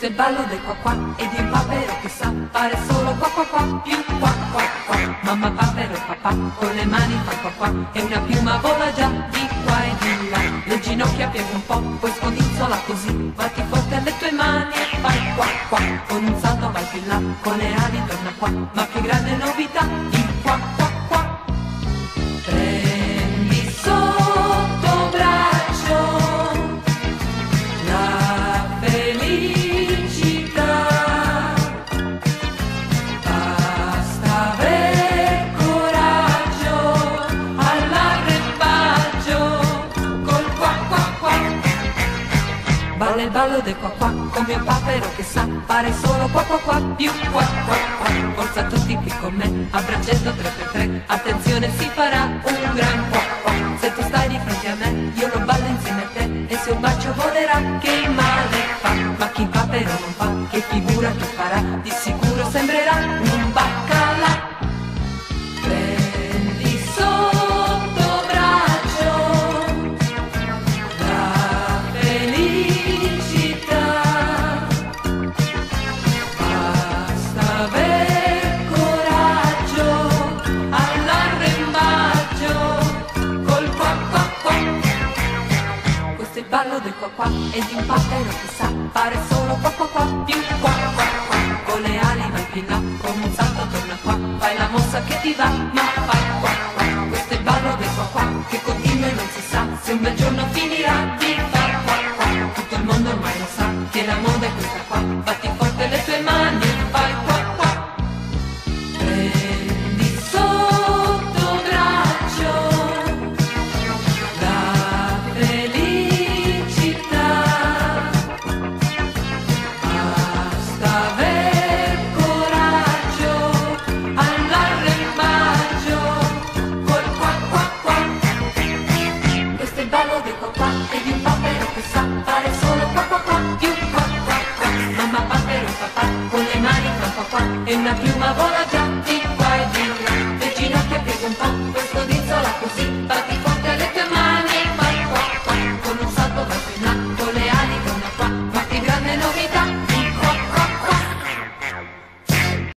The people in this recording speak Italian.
Questo è il ballo del qua qua e di un papero che sa fare solo qua qua qua più qua qua qua. Mamma papero e papà con le mani fa qua qua e una piuma vola già di qua e di là. Le ginocchia piega un po', poi scodinzola così, batti forte alle tue mani e fai qua qua. Con un salto vai più là, con le ali torna qua, ma che grande novità, il qua qua qua. Prendi sotto braccio la felicità, basta aver coraggio all'arrembaggio col qua qua qua. Balla il ballo del qua qua con mio papero che sa fare solo qua qua qua più qua qua qua. Forza tutti qui con me a braccetto 3 per 3, attenzione si farà un gran qua qua. Se tu stai di fronte a me io lo ballo insieme a te e se un bacio volerà che male fa. Ma chi papero non fa, che figura che farà, di sicuro sembrerà un baccalà. Prendi sotto braccio la felicità, basta aver coraggio all'arrembaggio col qua qua qua. Questo è il ballo del qua qua e di un papero che sa fare solo qua qua qua più qua qua qua. Con le ali vai più là, con un salto torna qua, fai la mossa che ti va, ma